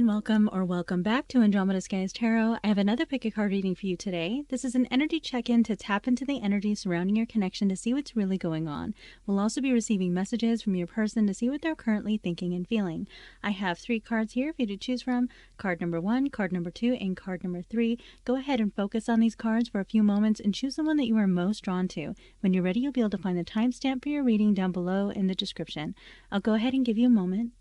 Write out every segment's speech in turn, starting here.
and welcome back to Andromeda Skies Tarot. I have another pick a card reading for you today. This is an energy check-in to tap into the energy surrounding your connection to see what's really going on. We'll also be receiving messages from your person to see what they're currently thinking and feeling. I have 3 cards here for you to choose from. Card number 1, card number 2, and card number 3. Go ahead and focus on these cards for a few moments and choose the one that you are most drawn to. When you're ready, you'll be able to find the timestamp for your reading down below in the description. I'll go ahead and give you a moment.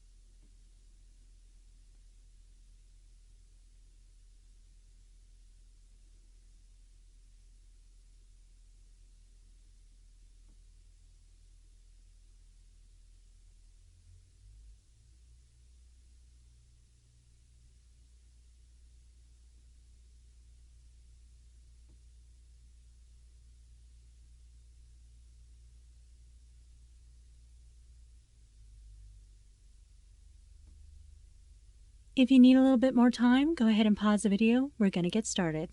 If you need a little bit more time, go ahead and pause the video. We're going to get started.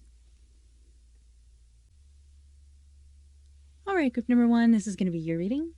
All right, group number 1, this is going to be your reading.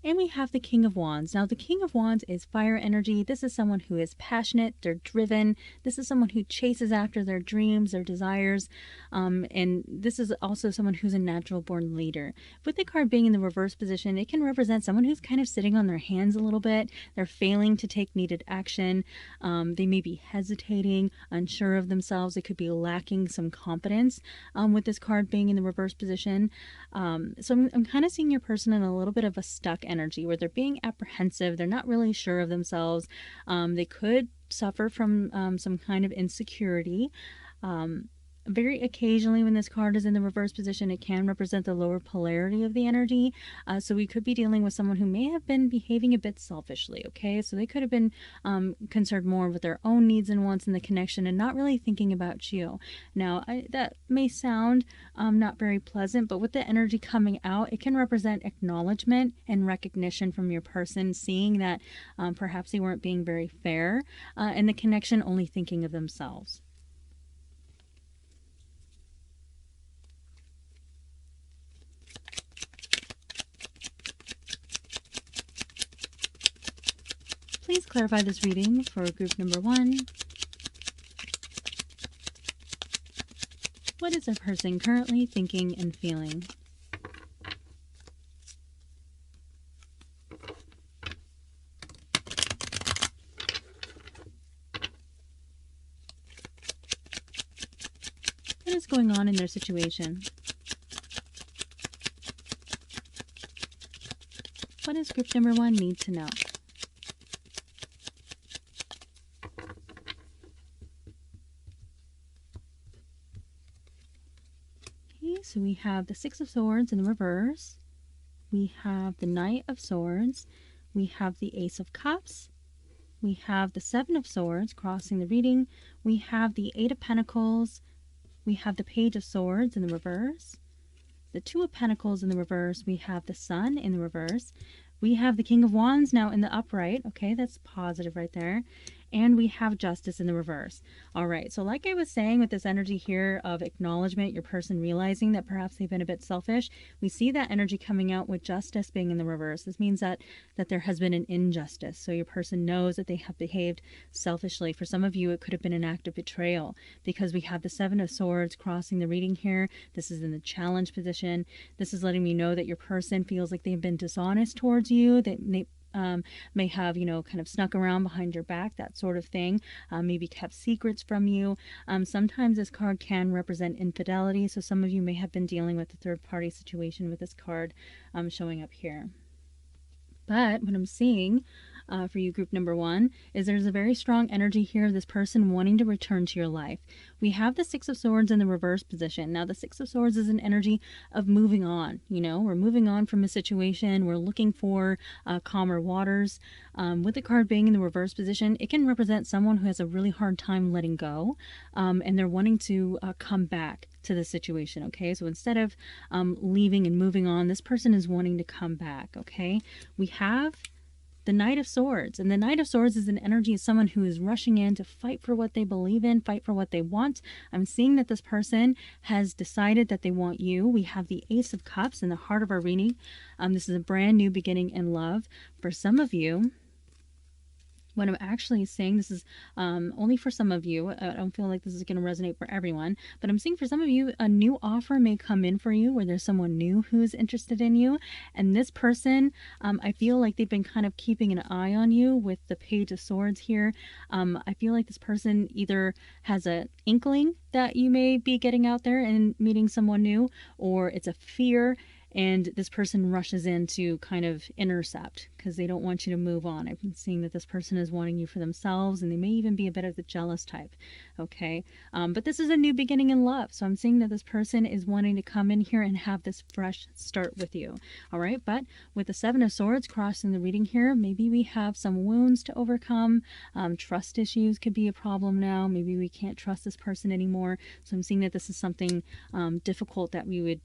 And we have the King of Wands. Now, the King of Wands is fire energy. This is someone who is passionate. They're driven. This is someone who chases after their dreams, their desires. And this is also someone who's a natural born leader. With the card being in the reverse position, it can represent someone who's kind of sitting on their hands a little bit. They're failing to take needed action. They may be hesitating, unsure of themselves. They could be lacking some confidence with this card being in the reverse position. So I'm kind of seeing your person in a little bit of a stuck energy where they're being apprehensive. They're not really sure of themselves. They could suffer from some kind of insecurity. Very occasionally when this card is in the reverse position, it can represent the lower polarity of the energy. So we could be dealing with someone who may have been behaving a bit selfishly, okay? So they could have been concerned more with their own needs and wants in the connection and not really thinking about you. Now, that may sound not very pleasant, but with the energy coming out, it can represent acknowledgement and recognition from your person, seeing that perhaps they weren't being very fair and the connection only thinking of themselves. Please clarify this reading for group number 1. What is a person currently thinking and feeling? What is going on in their situation? What does group number 1 need to know? So we have the 6 of Swords in the reverse. We have the Knight of Swords. We have the Ace of Cups. We have the 7 of Swords crossing the reading. We have the 8 of Pentacles. We have the Page of Swords in the reverse. The 2 of Pentacles in the reverse. We have the Sun in the reverse. We have the King of Wands now in the upright. Okay, that's positive right there. And we have Justice in the reverse. All right, so like I was saying with this energy here of acknowledgement, your person realizing that perhaps they've been a bit selfish, we see that energy coming out with Justice being in the reverse. This means that there has been an injustice. So your person knows that they have behaved selfishly. For some of you, it could have been an act of betrayal because we have the 7 of Swords crossing the reading here. This is in the challenge position. This is letting me know that your person feels like they've been dishonest towards you, that they may have, kind of snuck around behind your back, that sort of thing, maybe kept secrets from you. Sometimes this card can represent infidelity, so some of you may have been dealing with a third-party situation with this card showing up here. But what I'm seeing for you, group number 1, is there's a very strong energy here of this person wanting to return to your life. We have the 6 of Swords in the reverse position. Now, the 6 of Swords is an energy of moving on. We're moving on from a situation. We're looking for calmer waters. With the card being in the reverse position, it can represent someone who has a really hard time letting go, and they're wanting to come back to the situation. Okay, so instead of leaving and moving on, this person is wanting to come back. Okay, we have the Knight of Swords, and the Knight of Swords is an energy of someone who is rushing in to fight for what they believe in, fight for what they want. I'm seeing that this person has decided that they want you. We have the Ace of Cups in the heart of our reading. This is a brand new beginning in love. For some of you, What I'm actually saying, this is only for some of you. I don't feel like this is going to resonate for everyone, but I'm seeing for some of you, a new offer may come in for you where there's someone new who's interested in you. And this person, I feel like they've been kind of keeping an eye on you with the Page of Swords here. I feel like this person either has an inkling that you may be getting out there and meeting someone new, or it's a fear, and this person rushes in to kind of intercept because they don't want you to move on. I've been seeing that this person is wanting you for themselves, and they may even be a bit of the jealous type. Okay, but this is a new beginning in love, so I'm seeing that this person is wanting to come in here and have this fresh start with you. All right, but with the Seven of Swords crossing the reading here, maybe we have some wounds to overcome. Trust issues could be a problem now. Maybe we can't trust this person anymore. So I'm seeing that this is something difficult that we would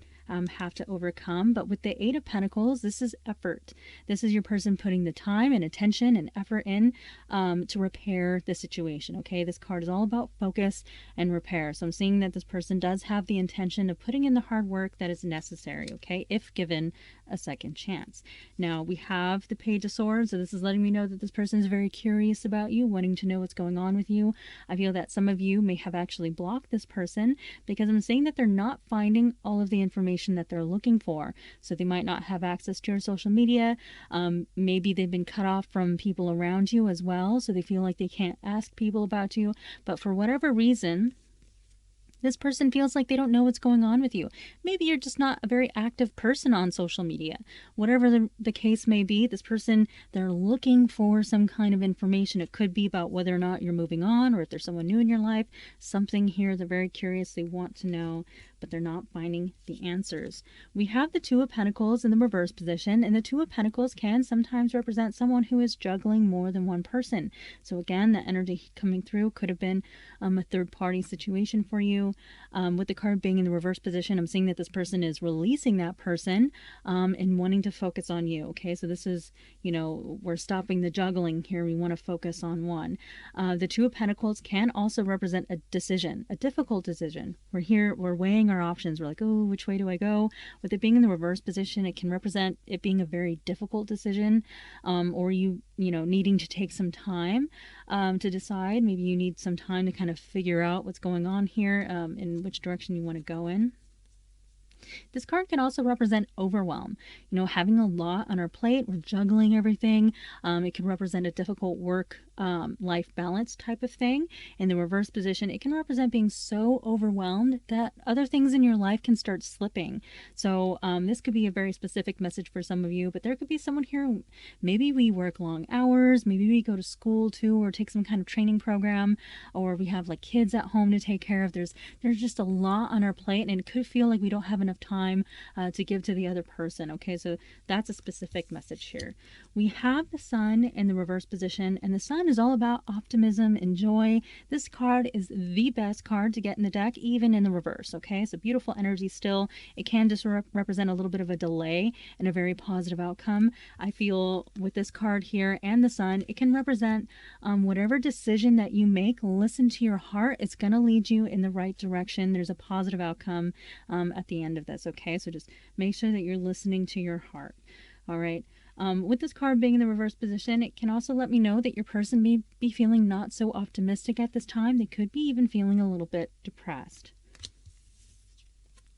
have to overcome. But with the Eight of Pentacles, this is effort. This is your person putting the time and attention and effort in to repair the situation. Okay, this card is all about focus and repair. So I'm seeing that this person does have the intention of putting in the hard work that is necessary, okay, if given a second chance. Now we have the Page of Swords, so this is letting me know that this person is very curious about you, wanting to know what's going on with you. I feel that some of you may have actually blocked this person because I'm saying that they're not finding all of the information that they're looking for. So they might not have access to your social media. Maybe they've been cut off from people around you as well, so they feel like they can't ask people about you. But for whatever reason, this person feels like they don't know what's going on with you. Maybe you're just not a very active person on social media. Whatever the case may be, this person, they're looking for some kind of information. It could be about whether or not you're moving on, or if there's someone new in your life. Something here they're very curious, they want to know, but they're not finding the answers. We have the Two of Pentacles in the reverse position, and the Two of Pentacles can sometimes represent someone who is juggling more than one person. So again, the energy coming through could have been a third-party situation for you. With the card being in the reverse position, I'm seeing that this person is releasing that person and wanting to focus on you. Okay, so this is, we're stopping the juggling here. We want to focus on one. The Two of Pentacles can also represent a decision, a difficult decision. We're weighing our options. We're like, oh, which way do I go? With it being in the reverse position, it can represent it being a very difficult decision, or you needing to take some time to decide. Maybe you need some time to kind of figure out what's going on here, in which direction you want to go in. This card can also represent overwhelm. Having a lot on our plate, we're juggling everything. It can represent a difficult work life balance type of thing. In the reverse position, it can represent being so overwhelmed that other things in your life can start slipping. So this could be a very specific message for some of you, but there could be someone here, maybe we work long hours, maybe we go to school too, or take some kind of training program, or we have like kids at home to take care of. There's just a lot on our plate, and it could feel like we don't have enough time to give to the other person. Okay, so that's a specific message here. We have the Sun in the reverse position, and the Sun is all about optimism and joy. This card is the best card to get in the deck, even in the reverse. Okay, so beautiful energy still. It can just represent a little bit of a delay and a very positive outcome. I feel with this card here and the Sun, it can represent whatever decision that you make. Listen to your heart. It's going to lead you in the right direction. There's a positive outcome at the end of this. Okay, so just make sure that you're listening to your heart. All right. With this card being in the reverse position, it can also let me know that your person may be feeling not so optimistic at this time. They could be even feeling a little bit depressed.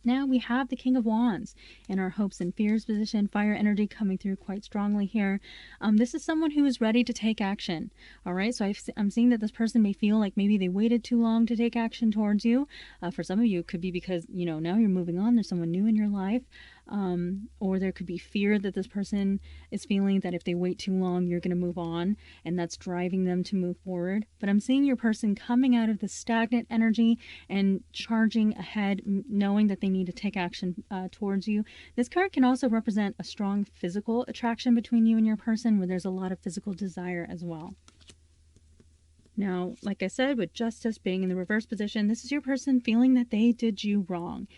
Now we have the King of Wands in our hopes and fears position. Fire energy coming through quite strongly here. This is someone who is ready to take action. All right, so I'm seeing that this person may feel like maybe they waited too long to take action towards you. For some of you, it could be because, now you're moving on. There's someone new in your life. Or there could be fear that this person is feeling that if they wait too long, you're going to move on, and that's driving them to move forward. But I'm seeing your person coming out of the stagnant energy and charging ahead, knowing that they need to take action towards you. This card can also represent a strong physical attraction between you and your person, where there's a lot of physical desire as well. Now, like I said, with Justice being in the reverse position, this is your person feeling that they did you wrong.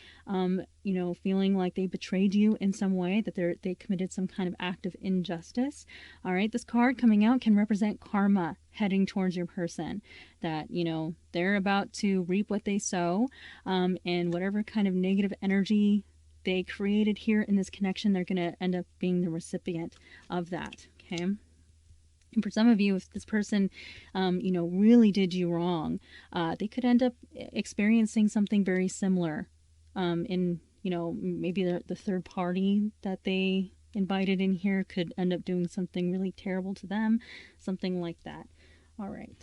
Feeling like they betrayed you in some way, that they committed some kind of act of injustice. All right, this card coming out can represent karma heading towards your person, that, they're about to reap what they sow, and whatever kind of negative energy they created here in this connection, they're going to end up being the recipient of that. Okay. And for some of you, if this person, really did you wrong, they could end up experiencing something very similar. Maybe the third party that they invited in here could end up doing something really terrible to them, something like that. All right.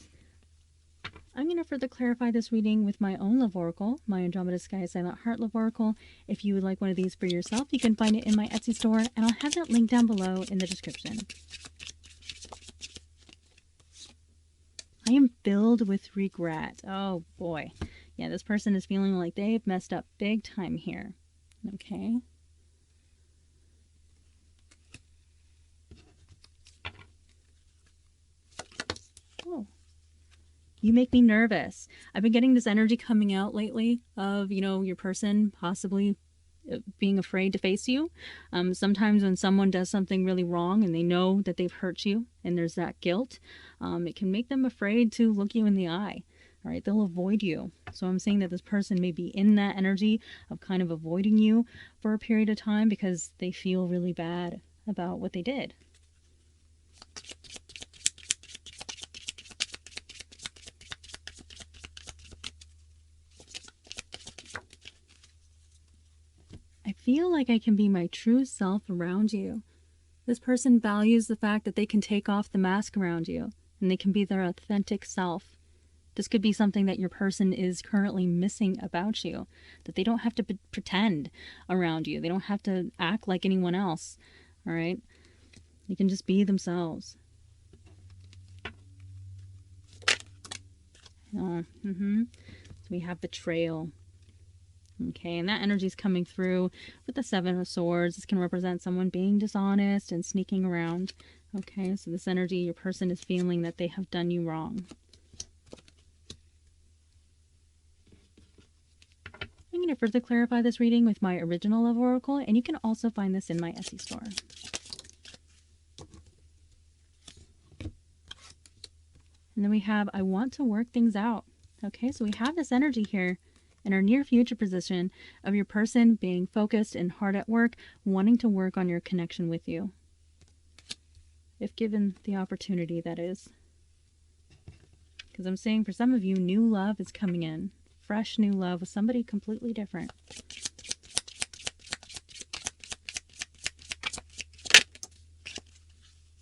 I'm going to further clarify this reading with my own love oracle, my Andromeda Sky Silent Heart love oracle. If you would like one of these for yourself, you can find it in my Etsy store, and I'll have that link down below in the description. I am filled with regret. Oh boy. Yeah, this person is feeling like they've messed up big time here. Okay. Oh. You make me nervous. I've been getting this energy coming out lately of, your person possibly being afraid to face you. Sometimes when someone does something really wrong and they know that they've hurt you and there's that guilt, it can make them afraid to look you in the eye. All right, they'll avoid you. So I'm saying that this person may be in that energy of kind of avoiding you for a period of time because they feel really bad about what they did. I feel like I can be my true self around you. This person values the fact that they can take off the mask around you and they can be their authentic self. This could be something that your person is currently missing about you, that they don't have to pretend around you. They don't have to act like anyone else. All right? They can just be themselves. So we have betrayal. Okay, and that energy is coming through with the Seven of Swords. This can represent someone being dishonest and sneaking around. Okay, so this energy, your person is feeling that they have done you wrong. I'm going to further clarify this reading with my original love oracle, and you can also find this in my Etsy store. And then we have, I want to work things out. Okay, so we have this energy here in our near future position of your person being focused and hard at work, wanting to work on your connection with you. If given the opportunity, that is. Because I'm saying for some of you, new love is coming in. Fresh new love with somebody completely different.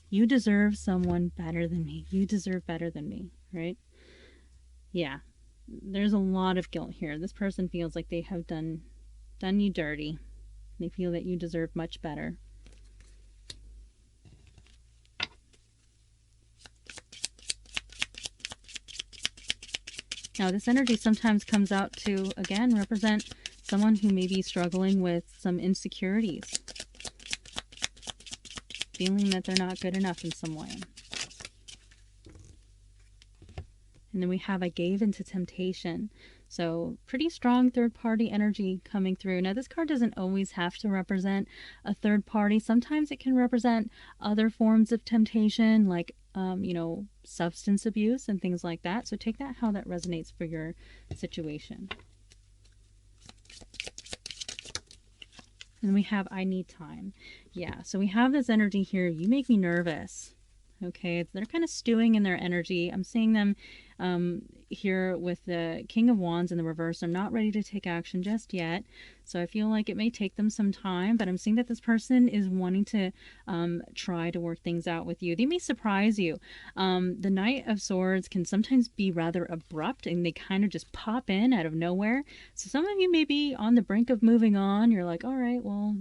You deserve someone better than me. You deserve better than me, right? Yeah. There's a lot of guilt here. This person feels like they have done you dirty. They feel that you deserve much better. Now, this energy sometimes comes out to, again, represent someone who may be struggling with some insecurities. Feeling that they're not good enough in some way. And then we have, I gave into temptation. So pretty strong third party energy coming through. Now this card doesn't always have to represent a third party. Sometimes it can represent other forms of temptation, like, substance abuse and things like that. So take that how that resonates for your situation. And we have, I need time. Yeah, so we have this energy here. You make me nervous. Okay, they're kind of stewing in their energy. I'm seeing them here with the King of Wands in the reverse. They're not ready to take action just yet. So I feel like it may take them some time, but I'm seeing that this person is wanting to try to work things out with you. They may surprise you. The Knight of Swords can sometimes be rather abrupt and they kind of just pop in out of nowhere. So some of you may be on the brink of moving on. You're like, all right, well,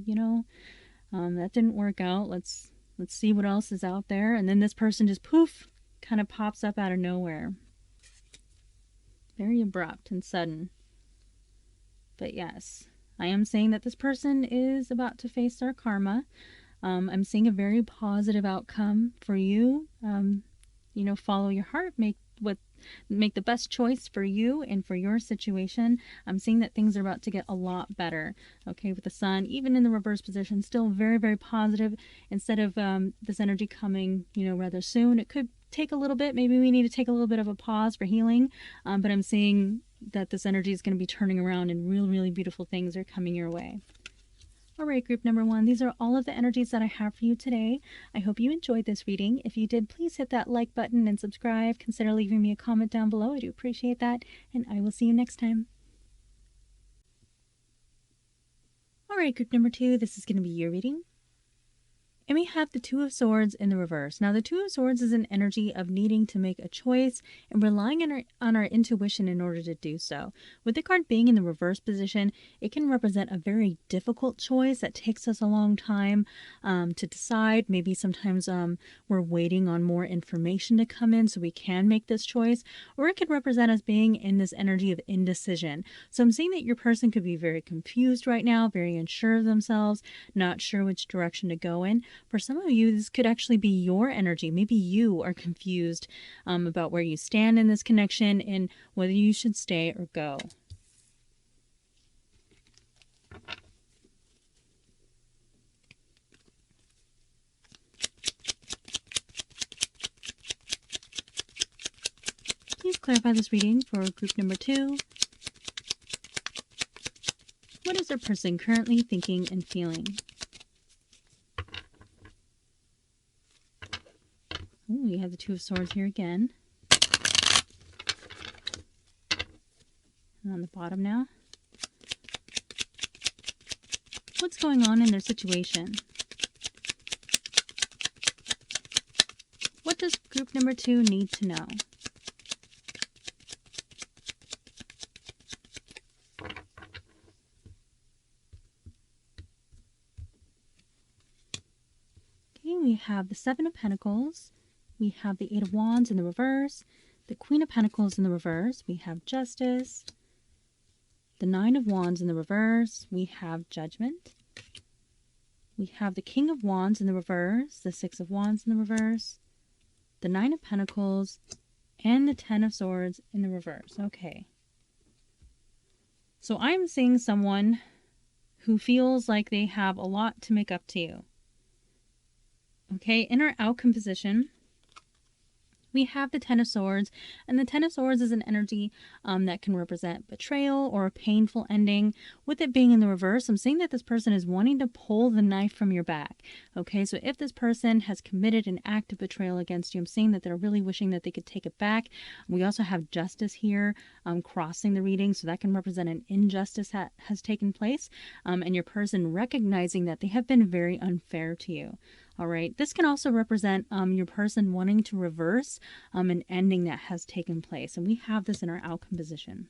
that didn't work out. Let's see what else is out there. And then this person just poof, kind of pops up out of nowhere. Very abrupt and sudden. But yes, I am saying that this person is about to face their karma. I'm seeing a very positive outcome for you. Follow your heart, make the best choice for you and for your situation. I'm seeing that things are about to get a lot better. Okay, with the Sun, even in the reverse position, still very, very positive. Instead of this energy coming, rather soon, it could take a little bit. Maybe we need to take a little bit of a pause for healing. But I'm seeing that this energy is going to be turning around and really, really beautiful things are coming your way. All right, group number 1, these are all of the energies that I have for you today. I hope you enjoyed this reading. If you did, please hit that like button and subscribe. Consider leaving me a comment down below. I do appreciate that, and I will see you next time. All right, group number 2, this is going to be your reading. And we have the Two of Swords in the reverse. Now, the Two of Swords is an energy of needing to make a choice and relying on our intuition in order to do so. With the card being in the reverse position, it can represent a very difficult choice that takes us a long time to decide. Maybe sometimes we're waiting on more information to come in so we can make this choice. Or it could represent us being in this energy of indecision. So I'm seeing that your person could be very confused right now, very unsure of themselves, not sure which direction to go in. For some of you, this could actually be your energy. Maybe you are confused about where you stand in this connection and whether you should stay or go. Please clarify this reading for group number 2. What is their person currently thinking and feeling? Ooh, we have the Two of Swords here again. And on the bottom now. What's going on in their situation? What does group number 2 need to know? Okay, we have the Seven of Pentacles. We have the Eight of Wands in the reverse, the Queen of Pentacles in the reverse. We have Justice, the Nine of Wands in the reverse. We have Judgment. We have the King of Wands in the reverse, the Six of Wands in the reverse, the Nine of Pentacles, and the Ten of Swords in the reverse. Okay. So I'm seeing someone who feels like they have a lot to make up to you. Okay, in our outcome position, we have the Ten of Swords, and the Ten of Swords is an energy that can represent betrayal or a painful ending. With it being in the reverse, I'm saying that this person is wanting to pull the knife from your back. Okay, so if this person has committed an act of betrayal against you, I'm saying that they're really wishing that they could take it back. We also have Justice here crossing the reading, so that can represent an injustice that has taken place, and your person recognizing that they have been very unfair to you. All right, this can also represent your person wanting to reverse an ending that has taken place. And we have this in our outcome position.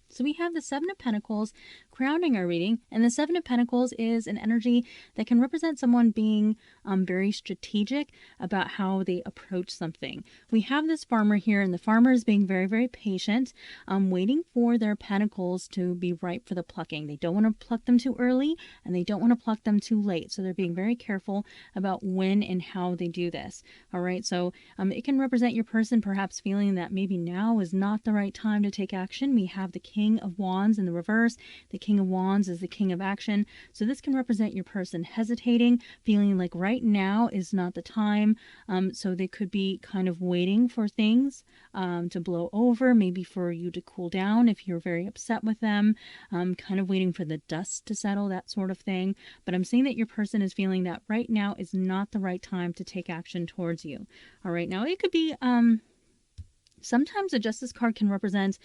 So we have the Seven of Pentacles crowning our reading, and the Seven of Pentacles is an energy that can represent someone being very strategic about how they approach something. We have this farmer here, and the farmer is being very, very patient, waiting for their pentacles to be ripe for the plucking. They don't want to pluck them too early, and they don't want to pluck them too late. So they're being very careful about when and how they do this. All right, so it can represent your person perhaps feeling that maybe now is not the right time to take action. We have the King of Wands in the reverse. The King of Wands is the king of action. So this can represent your person hesitating, feeling like right now is not the time. So they could be kind of waiting for things to blow over, maybe for you to cool down if you're very upset with them, kind of waiting for the dust to settle, that sort of thing. But I'm saying that your person is feeling that right now is not the right time to take action towards you. All right, now it could be sometimes the Justice card can represent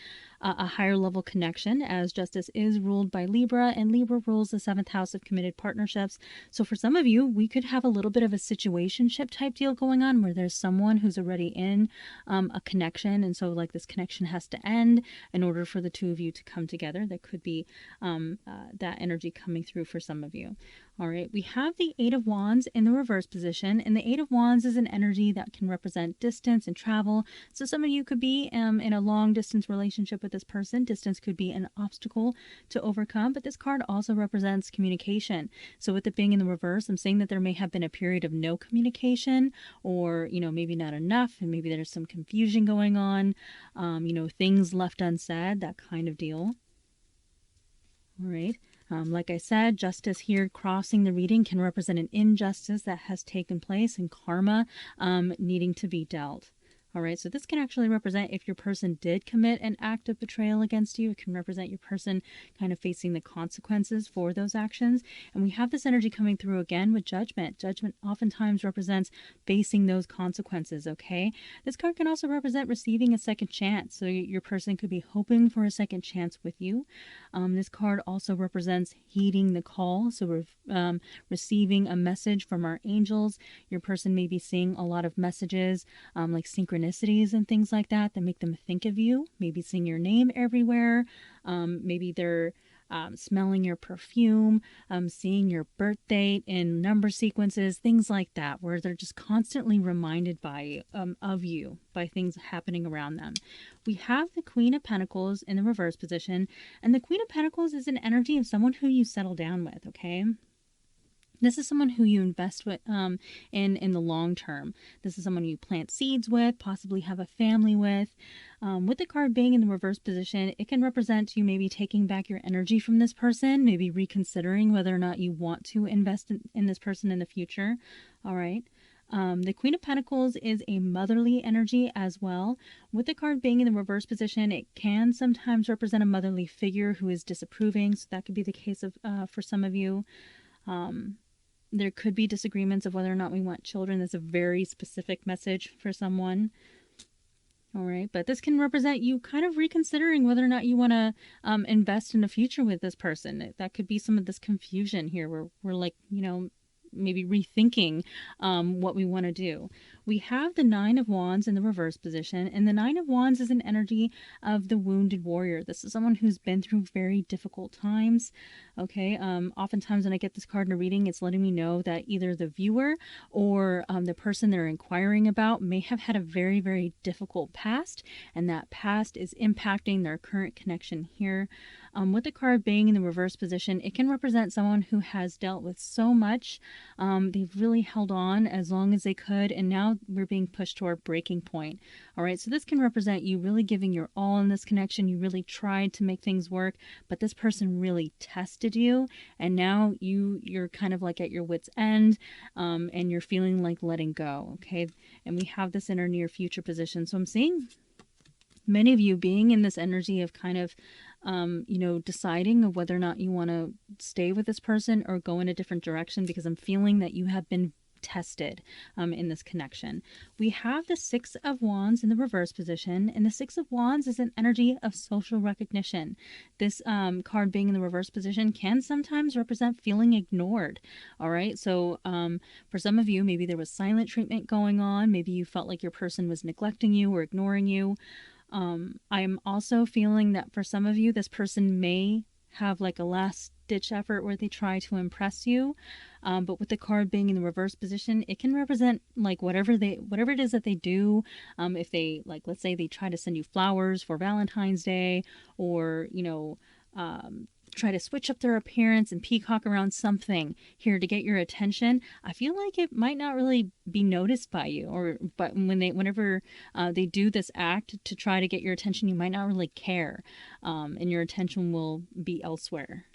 a higher level connection, as Justice is ruled by Libra, and Libra rules the 7th house of committed partnerships. So for some of you, we could have a little bit of a situationship type deal going on where there's someone who's already in a connection, and so like this connection has to end in order for the two of you to come together. That could be that energy coming through for some of you. All right, we have the Eight of Wands in the reverse position, and the Eight of Wands is an energy that can represent distance and travel. So some of you could be in a long distance relationship with this person. Distance could be an obstacle to overcome, but this card also represents communication. So with it being in the reverse, I'm saying that there may have been a period of no communication, or, you know, maybe not enough, and maybe there's some confusion going on, you know, things left unsaid, that kind of deal. All right. Like I said, Justice here crossing the reading can represent an injustice that has taken place and karma needing to be dealt. All right, so this can actually represent if your person did commit an act of betrayal against you. It can represent your person kind of facing the consequences for those actions. And we have this energy coming through again with judgment. Judgment oftentimes represents facing those consequences, okay? This card can also represent receiving a second chance. So your person could be hoping for a second chance with you. This card also represents heeding the call. So we're receiving a message from our angels. Your person may be seeing a lot of messages like synchronicities and things like that make them think of you, maybe seeing your name everywhere. Maybe they're smelling your perfume, seeing your birth date in number sequences, things like that, where they're just constantly reminded of you by things happening around them. We have the Queen of Pentacles in the reverse position, and the Queen of Pentacles is an energy of someone who you settle down with, okay? This is someone who you invest with in the long term. This is someone you plant seeds with, possibly have a family with. With the card being in the reverse position, it can represent you maybe taking back your energy from this person, maybe reconsidering whether or not you want to invest in this person in the future. All right. The Queen of Pentacles is a motherly energy as well. With the card being in the reverse position, it can sometimes represent a motherly figure who is disapproving. So that could be the case of for some of you. There could be disagreements of whether or not we want children. That's a very specific message for someone. All right, but this can represent you kind of reconsidering whether or not you want to invest in a future with this person. That could be some of this confusion here where we're like, maybe rethinking what we want to do. We have the Nine of Wands in the reverse position, and the Nine of Wands is an energy of the wounded warrior. This is someone who's been through very difficult times. Okay, oftentimes when I get this card in a reading, it's letting me know that either the viewer or the person they're inquiring about may have had a very, very difficult past, and that past is impacting their current connection here. With the card being in the reverse position, it can represent someone who has dealt with so much. They've really held on as long as they could, and now we're being pushed to our breaking point. All right, so this can represent you really giving your all in this connection. You really tried to make things work, but this person really tested you, and now you're kind of like at your wit's end, and you're feeling like letting go. Okay, and we have this in our near future position. So I'm seeing many of you being in this energy of kind of deciding of whether or not you want to stay with this person or go in a different direction, because I'm feeling that you have been tested in this connection. We have the Six of Wands in the reverse position, and the Six of Wands is an energy of social recognition. This card being in the reverse position can sometimes represent feeling ignored. All right, so for some of you, maybe there was silent treatment going on. Maybe you felt like your person was neglecting you or ignoring you. I'm also feeling that for some of you, this person may have like a last ditch effort where they try to impress you. But with the card being in the reverse position, it can represent like whatever it is that they do. If they, like, let's say they try to send you flowers for Valentine's Day, or, try to switch up their appearance and peacock around something here to get your attention, I feel like it might not really be noticed by you, but whenever they do this act to try to get your attention, you might not really care, and your attention will be elsewhere.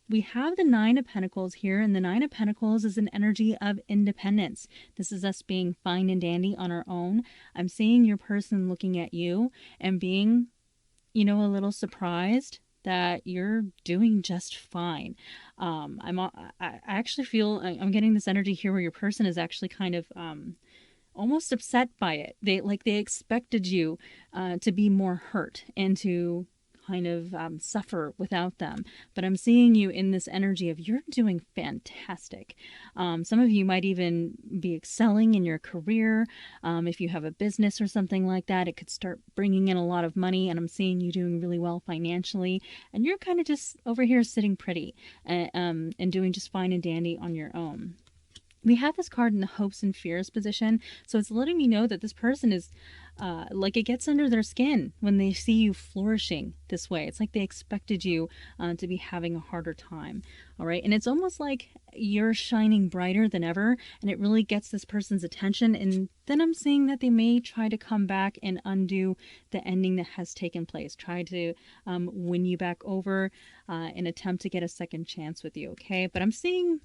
We have the Nine of Pentacles here, and the Nine of Pentacles is an energy of independence. This is us being fine and dandy on our own. I'm seeing your person looking at you and being, a little surprised that you're doing just fine. I actually feel I'm getting this energy here where your person is actually kind of almost upset by it. They expected you to be more hurt and to kind of suffer without them. But I'm seeing you in this energy of you're doing fantastic. Some of you might even be excelling in your career. If you have a business or something like that, it could start bringing in a lot of money, and I'm seeing you doing really well financially, and you're kind of just over here sitting pretty and doing just fine and dandy on your own. We have this card in the hopes and fears position, so it's letting me know that this person is it gets under their skin when they see you flourishing this way. It's like they expected you to be having a harder time. All right, and it's almost like you're shining brighter than ever, and it really gets this person's attention. And then I'm seeing that they may try to come back and undo the ending that has taken place, try to win you back over and attempt to get a second chance with you. Okay, but I'm seeing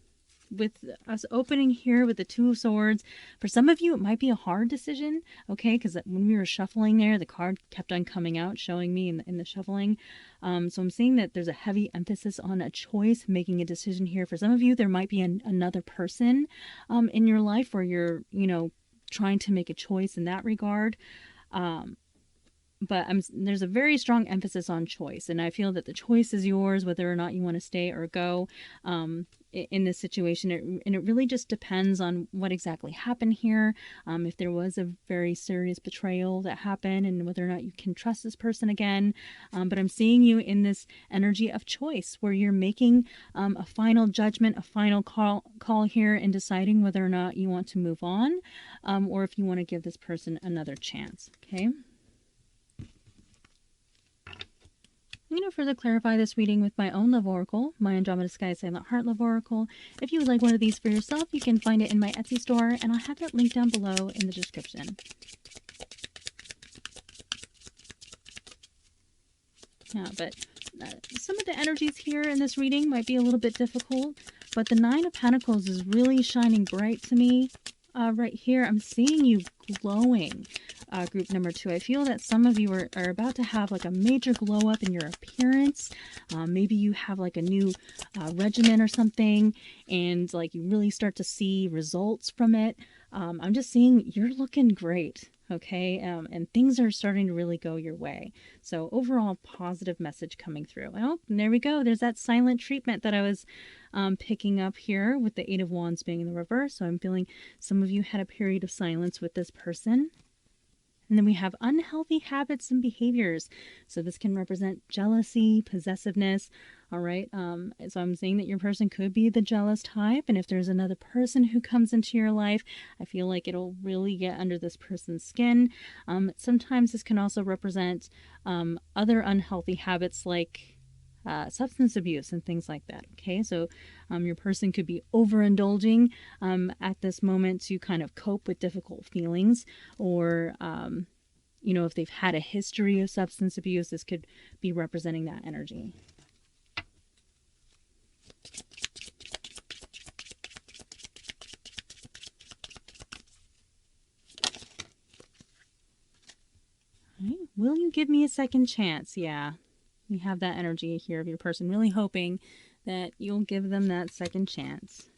with us opening here with the Two of Swords, for some of you, it might be a hard decision, okay? Because when we were shuffling there, the card kept on coming out, showing me in the shuffling. So I'm seeing that there's a heavy emphasis on a choice, making a decision here. For some of you, there might be another person in your life where you're, trying to make a choice in that regard. But there's a very strong emphasis on choice, and I feel that the choice is yours, whether or not you want to stay or go in this situation. And it really just depends on what exactly happened here. If there was a very serious betrayal that happened, and whether or not you can trust this person again. But I'm seeing you in this energy of choice, where you're making a final judgment, a final call here, and deciding whether or not you want to move on, or if you want to give this person another chance. Okay. I'm going to further clarify this reading with my own love oracle, my Andromeda Sky Silent Heart love oracle. If you would like one of these for yourself, you can find it in my Etsy store, and I'll have that link down below in the description. Yeah, but some of the energies here in this reading might be a little bit difficult, but the Nine of Pentacles is really shining bright to me right here. I'm seeing you glowing. Group number 2. I feel that some of you are about to have like a major glow up in your appearance. Maybe you have like a new regimen or something, and like you really start to see results from it. I'm just seeing you're looking great. Okay, and things are starting to really go your way. So overall, positive message coming through. Oh, and there we go. There's that silent treatment that I was picking up here with the Eight of Wands being in the reverse. So I'm feeling some of you had a period of silence with this person. And then we have unhealthy habits and behaviors. So this can represent jealousy, possessiveness. All right. So I'm saying that your person could be the jealous type. And if there's another person who comes into your life, I feel like it'll really get under this person's skin. Sometimes this can also represent other unhealthy habits like substance abuse and things like that. Okay, so your person could be overindulging at this moment to kind of cope with difficult feelings, or if they've had a history of substance abuse, this could be representing that energy. All right. Will you give me a second chance? Yeah. We have that energy here of your person really hoping that you'll give them that second chance.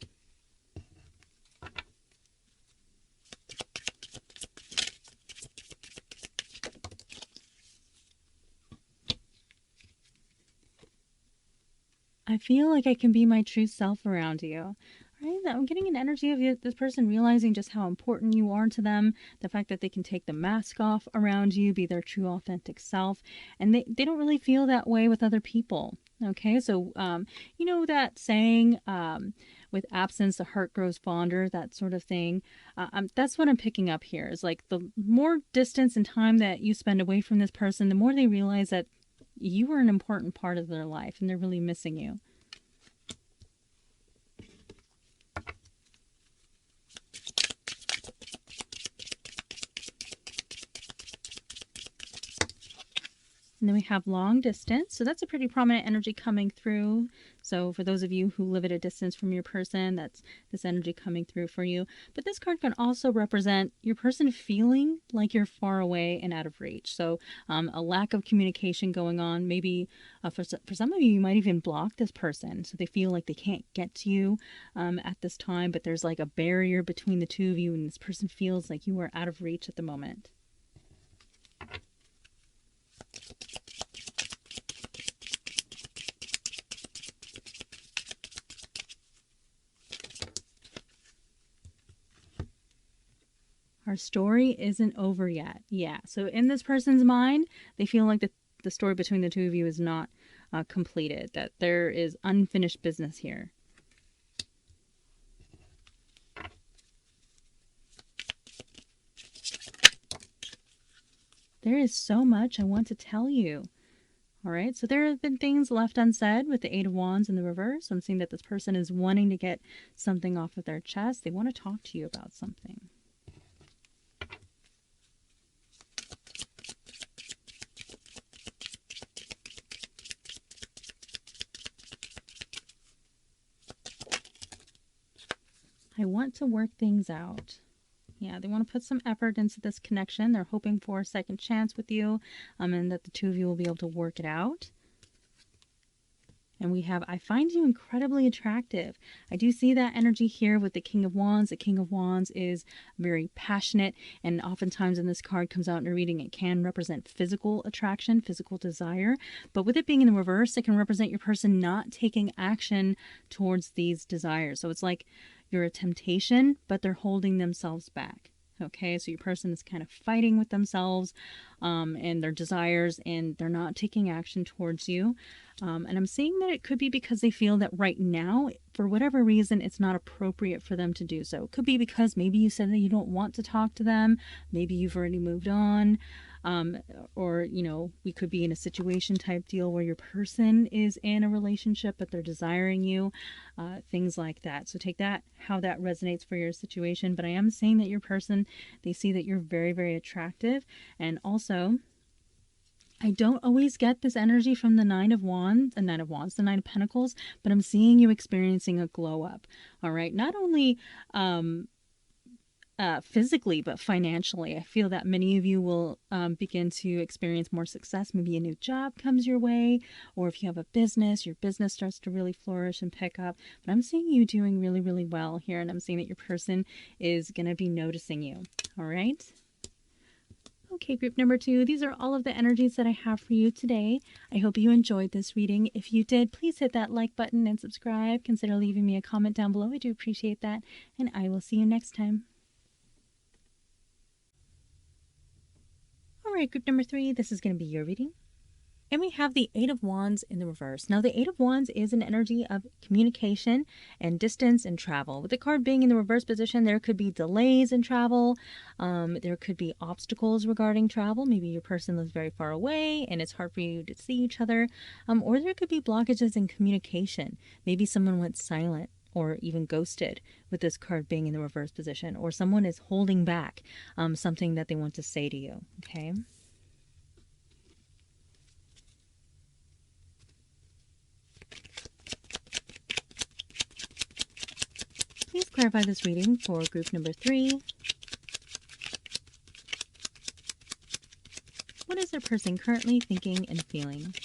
I feel like I can be my true self around you. Right? I'm getting an energy of this person realizing just how important you are to them. The fact that they can take the mask off around you, be their true authentic self. And they don't really feel that way with other people. Okay, so that saying, with absence the heart grows fonder, that sort of thing. That's what I'm picking up here, is like the more distance and time that you spend away from this person, the more they realize that you are an important part of their life and they're really missing you. And then we have long distance. So that's a pretty prominent energy coming through. So for those of you who live at a distance from your person, that's this energy coming through for you. But this card can also represent your person feeling like you're far away and out of reach. So a lack of communication going on. Maybe for some of you, you might even block this person. So they feel like they can't get to you at this time. But there's like a barrier between the two of you, and this person feels like you are out of reach at the moment. Our story isn't over yet. Yeah. So in this person's mind, they feel like the story between the two of you is not completed, that there is unfinished business here. There is so much I want to tell you. All right. So there have been things left unsaid with the Eight of Wands in the reverse. I'm seeing that this person is wanting to get something off of their chest. They want to talk to you about something. I want to work things out. Yeah, they want to put some effort into this connection. They're hoping for a second chance with you, and that the two of you will be able to work it out. And we have, I find you incredibly attractive. I do see that energy here with the King of Wands. The King of Wands is very passionate, and oftentimes when this card comes out in a reading, it can represent physical attraction, physical desire. But with it being in the reverse, it can represent your person not taking action towards these desires. So it's like you're a temptation, but they're holding themselves back. Okay, so your person is kind of fighting with themselves and their desires, and they're not taking action towards you. And I'm seeing that it could be because they feel that right now, for whatever reason, it's not appropriate for them to do so. It could be because maybe you said that you don't want to talk to them. Maybe you've already moved on. Or, you know, we could be in a situation type deal where your person is in a relationship, but they're desiring you, things like that. So take that, how that resonates for your situation. But I am saying that your person, they see that you're very, very attractive. And also, I don't always get this energy from the Nine of Wands, the Nine of Pentacles, but I'm seeing you experiencing a glow up. All right. Not only, physically, but financially. I feel that many of you will begin to experience more success. Maybe a new job comes your way, or if you have a business, your business starts to really flourish and pick up. But I'm seeing you doing really, really well here, and I'm seeing that your person is going to be noticing you. All right. Okay, group number 2, these are all of the energies that I have for you today. I hope you enjoyed this reading. If you did, please hit that like button and subscribe. Consider leaving me a comment down below. I do appreciate that, and I will see you next time. All right, group number 3, this is going to be your reading. And we have the Eight of Wands in the reverse. Now, the Eight of Wands is an energy of communication and distance and travel. With the card being in the reverse position, there could be delays in travel. There could be obstacles regarding travel. Maybe your person lives very far away and it's hard for you to see each other. Or there could be blockages in communication. Maybe someone went silent or even ghosted with this card being in the reverse position. Or someone is holding back something that they want to say to you. Okay. Please clarify this reading for group number 3. What is their person currently thinking and feeling?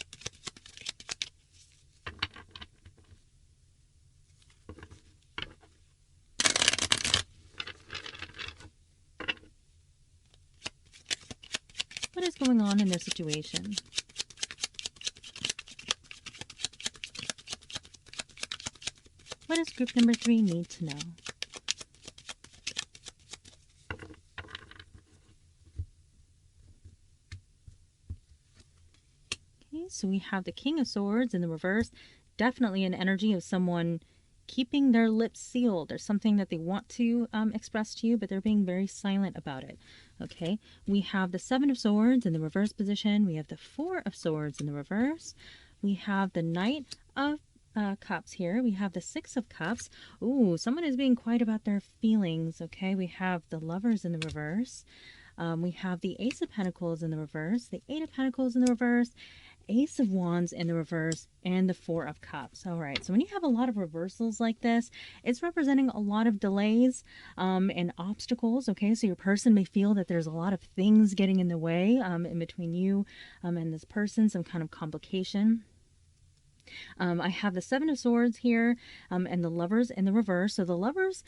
What is going on in their situation? What does group number 3 need to know? Okay, so we have the King of Swords in the reverse. Definitely an energy of someone keeping their lips sealed. There's something that they want to express to you, but they're being very silent about it. Okay, we have the Seven of Swords in the reverse position. We have the Four of Swords in the reverse. We have the Knight of Cups here. We have the Six of Cups. Ooh, someone is being quiet about their feelings. Okay, we have the Lovers in the reverse. We have the Ace of Pentacles in the reverse, the Eight of Pentacles in the reverse, Ace of Wands in the reverse, and the Four of Cups. All right, so when you have a lot of reversals like this, it's representing a lot of delays and obstacles. Okay, so your person may feel that there's a lot of things getting in the way in between you and this person, some kind of complication. I have the Seven of Swords here and the Lovers in the reverse. So the Lovers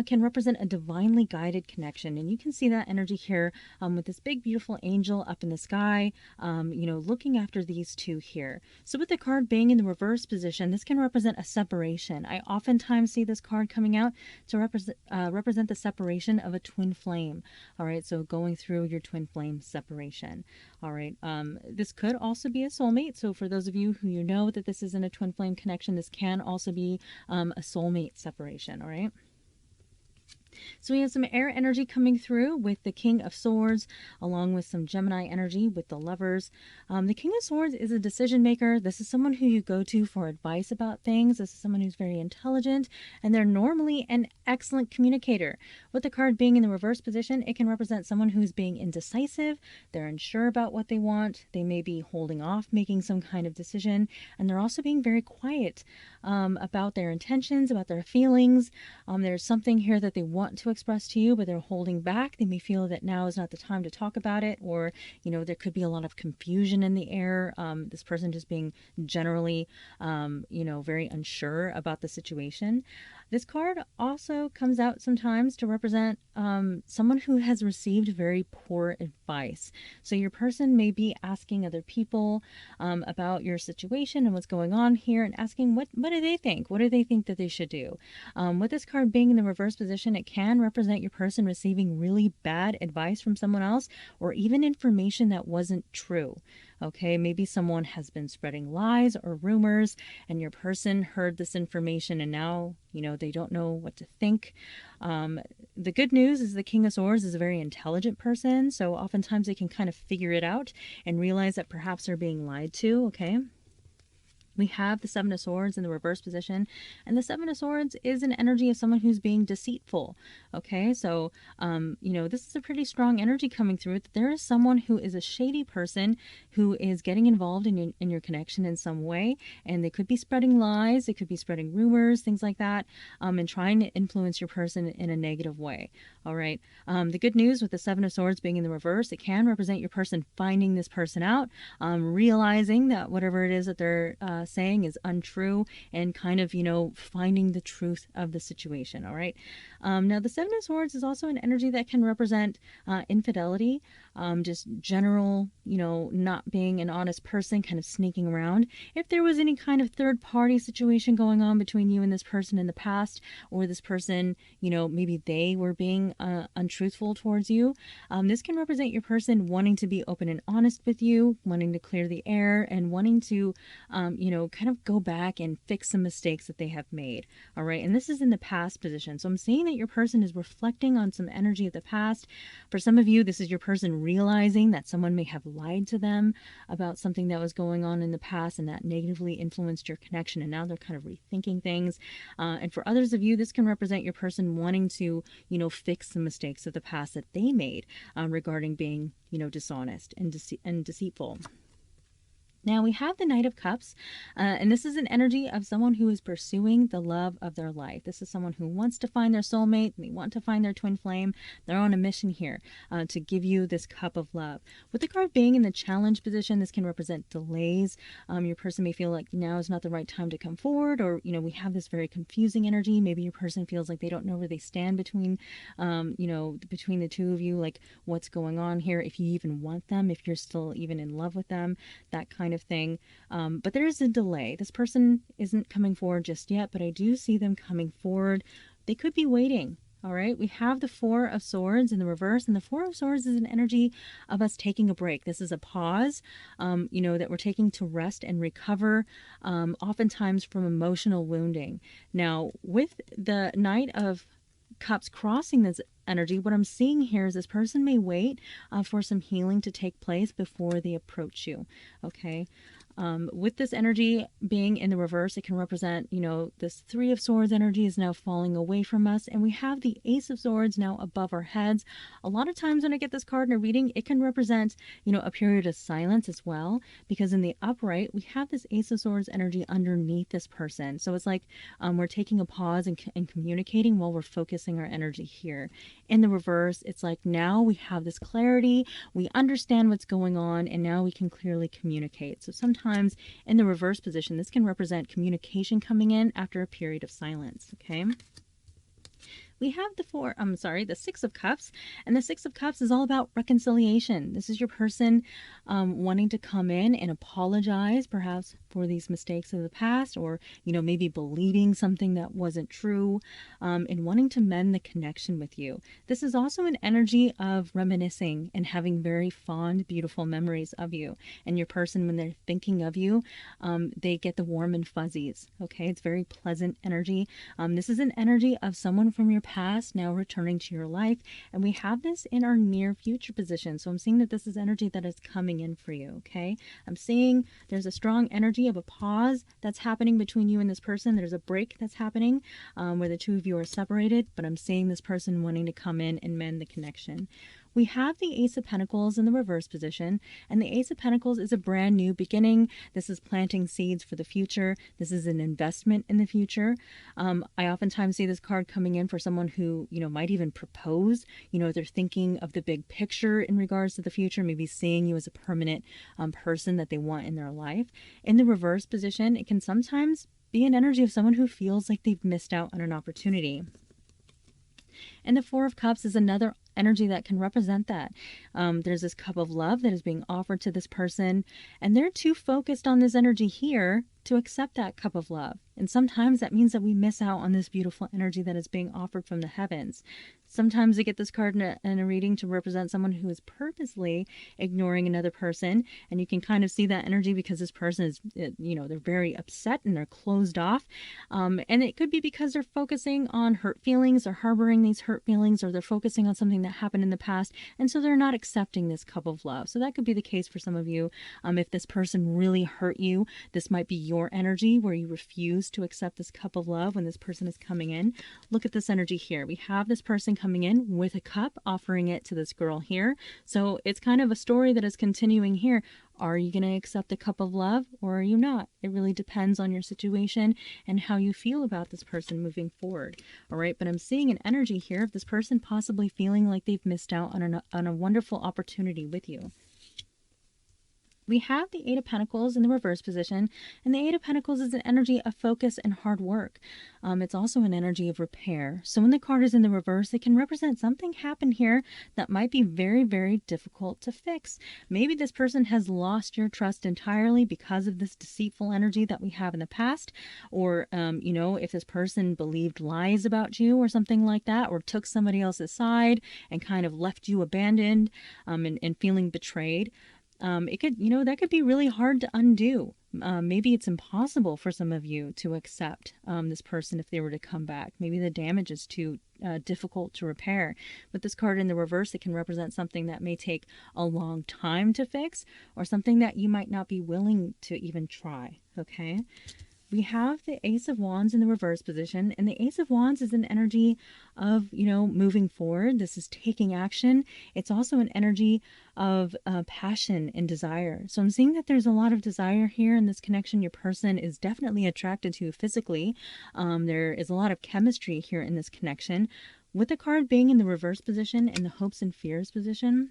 can represent a divinely guided connection. And you can see that energy here with this big, beautiful angel up in the sky, you know, looking after these two here. So with the card being in the reverse position, this can represent a separation. I oftentimes see this card coming out to represent the separation of a twin flame. All right, so going through your twin flame separation. All right, this could also be a soulmate. So for those of you who you know that this isn't a twin flame connection, this can also be a soulmate separation. All right. So we have some air energy coming through with the King of Swords, along with some Gemini energy with the Lovers. The King of Swords is a decision maker. This is someone who you go to for advice about things. This is someone who's very intelligent, and they're normally an excellent communicator. With the card being in the reverse position, it can represent someone who's being indecisive. They're unsure about what they want. They may be holding off making some kind of decision, and they're also being very quiet about their intentions, about their feelings. There's something here that they want to express to you, but they're holding back. They may feel that now is not the time to talk about it, or, there could be a lot of confusion in the air. This person just being generally, very unsure about the situation. This card also comes out sometimes to represent someone who has received very poor advice. So your person may be asking other people about your situation and what's going on here, and asking what do they think? What do they think that they should do? With this card being in the reverse position, it can represent your person receiving really bad advice from someone else, or even information that wasn't true. Okay, maybe someone has been spreading lies or rumors, and your person heard this information and now, they don't know what to think. The good news is the King of Swords is a very intelligent person, so oftentimes they can kind of figure it out and realize that perhaps they're being lied to, okay? We have the Seven of Swords in the reverse position, and the Seven of Swords is an energy of someone who's being deceitful. Okay, so, this is a pretty strong energy coming through. There is someone who is a shady person who is getting involved in your connection in some way, and they could be spreading lies, they could be spreading rumors, things like that, and trying to influence your person in a negative way. All right. The good news with the Seven of Swords being in the reverse, it can represent your person finding this person out, realizing that whatever it is that they're saying is untrue, and kind of, finding the truth of the situation. All right. Now, the Seven of Swords is also an energy that can represent infidelity, just general, not being an honest person, kind of sneaking around. If there was any kind of third party situation going on between you and this person in the past, or this person, maybe they were being untruthful towards you, this can represent your person wanting to be open and honest with you, wanting to clear the air, and wanting to, kind of go back and fix some mistakes that they have made. All right. And this is in the past position. So I'm seeing that your person is reflecting on some energy of the past. For some of you, this is your person realizing that someone may have lied to them about something that was going on in the past, and that negatively influenced your connection, and now they're kind of rethinking things. And for others of you, this can represent your person wanting to, fix the mistakes of the past that they made regarding being, dishonest and deceitful. Now we have the Knight of Cups, and this is an energy of someone who is pursuing the love of their life. This is someone who wants to find their soulmate, and they want to find their twin flame. They're on a mission here to give you this cup of love. With the card being in the challenge position, this can represent delays. Your person may feel like now is not the right time to come forward, or, we have this very confusing energy. Maybe your person feels like they don't know where they stand between the two of you, like what's going on here, if you even want them, if you're still even in love with them, that kind of thing. But there is a delay. This person isn't coming forward just yet, but I do see them coming forward. They could be waiting. All right, we have the Four of Swords in the reverse, and the Four of Swords is an energy of us taking a break. This is a pause, that we're taking to rest and recover, oftentimes from emotional wounding. Now, with the Knight of Cups crossing this energy, what I'm seeing here is this person may wait for some healing to take place before they approach you. Okay. With this energy being in the reverse, it can represent, this Three of Swords energy is now falling away from us, and we have the Ace of Swords now above our heads. A lot of times when I get this card in a reading, it can represent, a period of silence as well, because in the upright, we have this Ace of Swords energy underneath this person. So it's like we're taking a pause and communicating while we're focusing our energy here. In the reverse, it's like now we have this clarity, we understand what's going on, and now we can clearly communicate. So sometimes in the reverse position, this can represent communication coming in after a period of silence. Okay. We have the Six of Cups, and the Six of Cups is all about reconciliation. This is your person wanting to come in and apologize, perhaps for these mistakes of the past, or, maybe believing something that wasn't true, and wanting to mend the connection with you. This is also an energy of reminiscing and having very fond, beautiful memories of you. And your person, when they're thinking of you, they get the warm and fuzzies. Okay, it's very pleasant energy. This is an energy of someone from your past now returning to your life, and we have this in our near future position. So I'm seeing that this is energy that is coming in for you. Okay, I'm seeing there's a strong energy of a pause that's happening between you and this person. There's a break that's happening where the two of you are separated, but I'm seeing this person wanting to come in and mend the connection. We have the Ace of Pentacles in the reverse position, and the Ace of Pentacles is a brand new beginning. This is planting seeds for the future. This is an investment in the future. I oftentimes see this card coming in for someone who, might even propose. They're thinking of the big picture in regards to the future, maybe seeing you as a permanent person that they want in their life. In the reverse position, it can sometimes be an energy of someone who feels like they've missed out on an opportunity. And the Four of Cups is another energy that can represent that. There's this cup of love that is being offered to this person, and they're too focused on this energy here to accept that cup of love. And sometimes that means that we miss out on this beautiful energy that is being offered from the heavens. Sometimes we get this card in a reading to represent someone who is purposely ignoring another person. And you can kind of see that energy because this person is, they're very upset and they're closed off. And it could be because they're focusing on hurt feelings or harboring these hurt feelings, or they're focusing on something that happened in the past. And so they're not accepting this cup of love. So that could be the case for some of you. If this person really hurt you, this might be your energy where you refuse to accept this cup of love when this person is coming in. Look at this energy here. We have this person coming in with a cup, offering it to this girl here. So it's kind of a story that is continuing here. Are you going to accept the cup of love, or are you not? It really depends on your situation and how you feel about this person moving forward. All right, but I'm seeing an energy here of this person possibly feeling like they've missed out on a wonderful opportunity with you. We have the Eight of Pentacles in the reverse position, and the Eight of Pentacles is an energy of focus and hard work. It's also an energy of repair. So when the card is in the reverse, it can represent something happened here that might be very, very difficult to fix. Maybe this person has lost your trust entirely because of this deceitful energy that we have in the past, or, if this person believed lies about you or something like that, or took somebody else's side and kind of left you abandoned and feeling betrayed. It could, that could be really hard to undo. Maybe it's impossible for some of you to accept this person if they were to come back. Maybe the damage is too difficult to repair. With this card in the reverse, it can represent something that may take a long time to fix, or something that you might not be willing to even try. Okay. We have the Ace of Wands in the reverse position, and the Ace of Wands is an energy of, moving forward. This is taking action. It's also an energy of passion and desire. So I'm seeing that there's a lot of desire here in this connection. Your person is definitely attracted to you physically. There is a lot of chemistry here in this connection. With the card being in the reverse position and the hopes and fears position,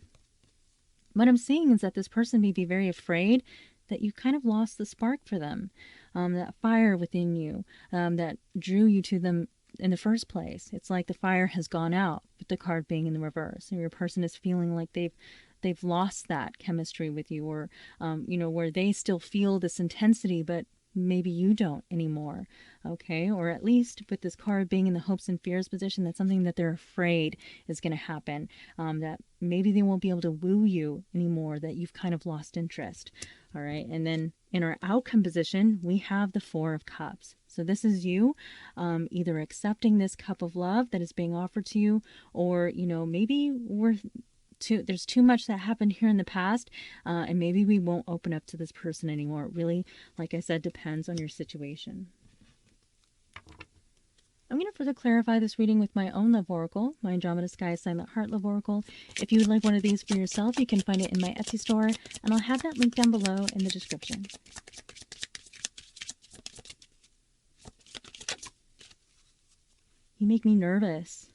what I'm seeing is that this person may be very afraid that you kind of lost the spark for them, that fire within you that drew you to them in the first place. It's like the fire has gone out with the card being in the reverse, and your person is feeling like they've lost that chemistry with you, or where they still feel this intensity, but maybe you don't anymore. Okay, or at least with this card being in the hopes and fears position, that's something that they're afraid is going to happen, that maybe they won't be able to woo you anymore, that you've kind of lost interest. All right, and then in our outcome position, we have the Four of Cups. So this is you either accepting this cup of love that is being offered to you, or maybe there's too much that happened here in the past, and maybe we won't open up to this person anymore. It really, like I said, depends on your situation. I'm going to further clarify this reading with my own love oracle, my Andromeda Sky Sign That Heart Love Oracle. If you would like one of these for yourself, you can find it in my Etsy store, and I'll have that link down below in the description. You make me nervous.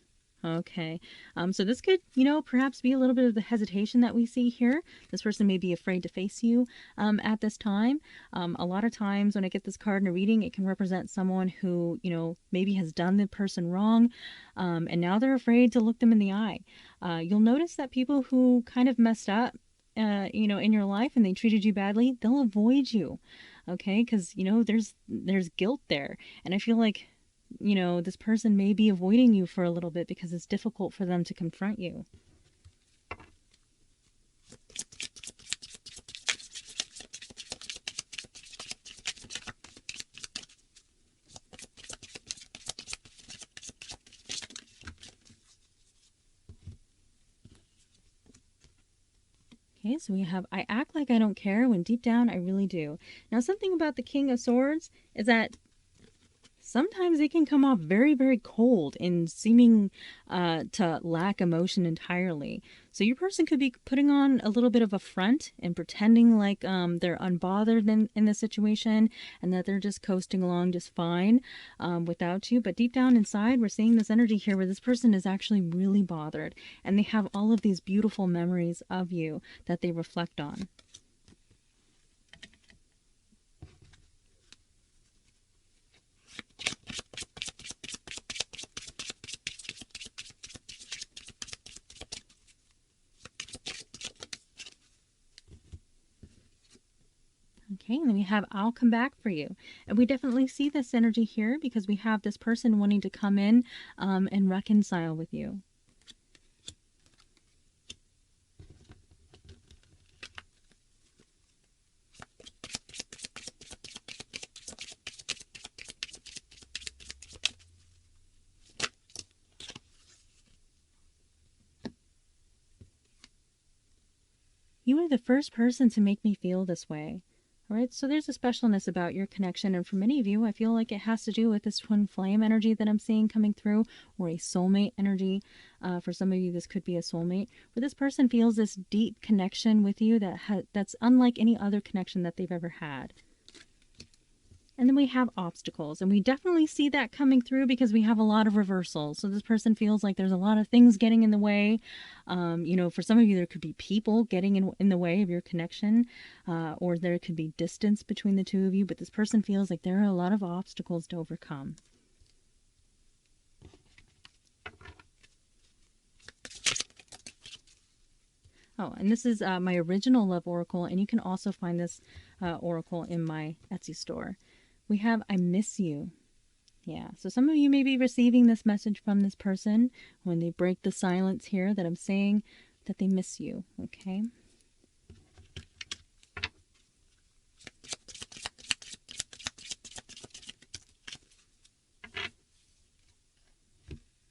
Okay, so this could, perhaps be a little bit of the hesitation that we see here. This person may be afraid to face you at this time. A lot of times when I get this card in a reading, it can represent someone who, maybe has done the person wrong, and now they're afraid to look them in the eye. You'll notice that people who kind of messed up, in your life and they treated you badly, they'll avoid you, okay? Because, there's guilt there. And I feel like this person may be avoiding you for a little bit because it's difficult for them to confront you. Okay, so we have, I act like I don't care when deep down I really do. Now, something about the King of Swords is that sometimes they can come off very, very cold and seeming to lack emotion entirely. So your person could be putting on a little bit of a front and pretending like they're unbothered in the situation and that they're just coasting along just fine without you. But deep down inside, we're seeing this energy here where this person is actually really bothered, and they have all of these beautiful memories of you that they reflect on. Okay, and then we have I'll come back for you. And we definitely see this energy here because we have this person wanting to come in and reconcile with you. You are the first person to make me feel this way. All right, so there's a specialness about your connection, and for many of you, I feel like it has to do with this twin flame energy that I'm seeing coming through, or a soulmate energy. For some of you, this could be a soulmate, where this person feels this deep connection with you that's unlike any other connection that they've ever had. And then we have obstacles, and we definitely see that coming through because we have a lot of reversals. So this person feels like there's a lot of things getting in the way. You know, for some of you, there could be people getting in the way of your connection, or there could be distance between the two of you. But this person feels like there are a lot of obstacles to overcome. Oh, and this is my original love oracle, and you can also find this oracle in my Etsy store. We have I miss you. Yeah, so some of you may be receiving this message from this person when they break the silence here that I'm saying that they miss you, okay?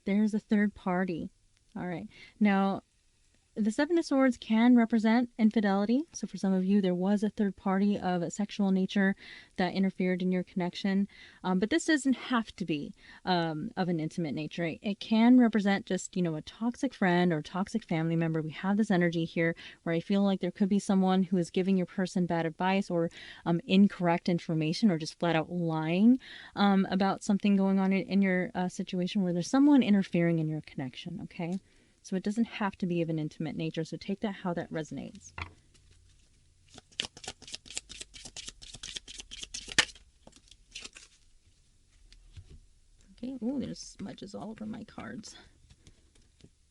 There's a third party. All right. Now, the Seven of Swords can represent infidelity. So for some of you, there was a third party of a sexual nature that interfered in your connection. But this doesn't have to be of an intimate nature. It can represent just, you know, a toxic friend or toxic family member. We have this energy here where I feel like there could be someone who is giving your person bad advice or incorrect information or just flat out lying about something going on in your situation, where there's someone interfering in your connection, okay? So it doesn't have to be of an intimate nature. So take that how that resonates. Okay. Oh, there's smudges all over my cards.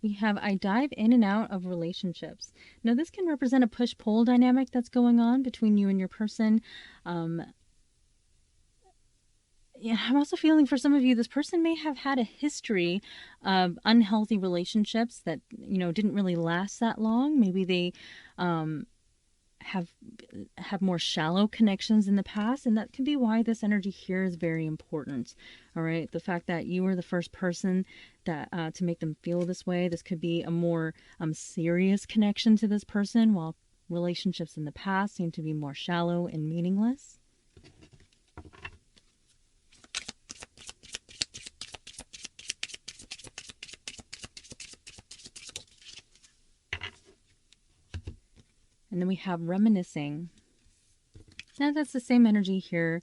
We have I dive in and out of relationships. Now this can represent a push-pull dynamic that's going on between you and your person. Yeah, I'm also feeling for some of you, this person may have had a history of unhealthy relationships that, you know, didn't really last that long. Maybe they have more shallow connections in the past, and that can be why this energy here is very important. All right, the fact that you were the first person that to make them feel this way. This could be a more serious connection to this person, while relationships in the past seem to be more shallow and meaningless. And then we have reminiscing. Now that's the same energy here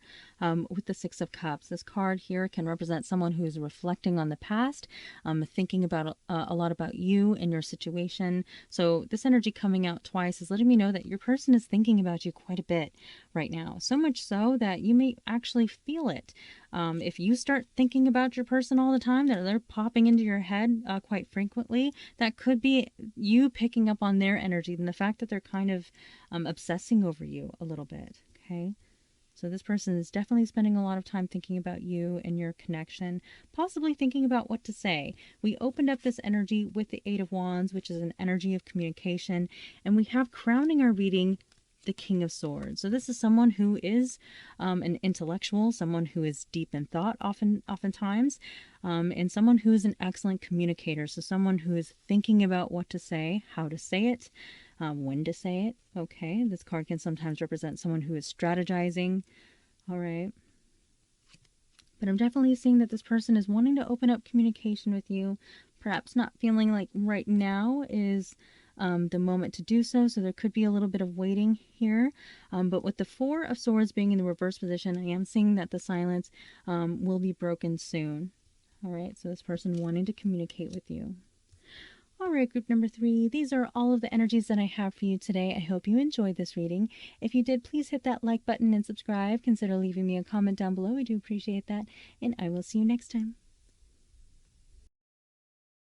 with the Six of Cups. This card here can represent someone who's reflecting on the past, thinking about a lot about you and your situation. So this energy coming out twice is letting me know that your person is thinking about you quite a bit right now. So much so that you may actually feel it. If you start thinking about your person all the time, that they're popping into your head quite frequently, that could be you picking up on their energy and the fact that they're kind of obsessing over you a little bit. Okay, so this person is definitely spending a lot of time thinking about you and your connection, possibly thinking about what to say. We opened up this energy with the Eight of Wands, which is an energy of communication, and we have crowning our reading the King of Swords. So this is someone who is an intellectual, someone who is deep in thought oftentimes, and someone who is an excellent communicator. So someone who is thinking about what to say, how to say it, when to say it. Okay, this card can sometimes represent someone who is strategizing. All right. But I'm definitely seeing that this person is wanting to open up communication with you, perhaps not feeling like right now is the moment to do so. So there could be a little bit of waiting here. But with the Four of Swords being in the reverse position, I am seeing that the silence will be broken soon. All right, so this person wanting to communicate with you. All right, group number 3, these are all of the energies that I have for you today. I hope you enjoyed this reading. If you did, please hit that like button and subscribe. Consider leaving me a comment down below. I do appreciate that, and I will see you next time.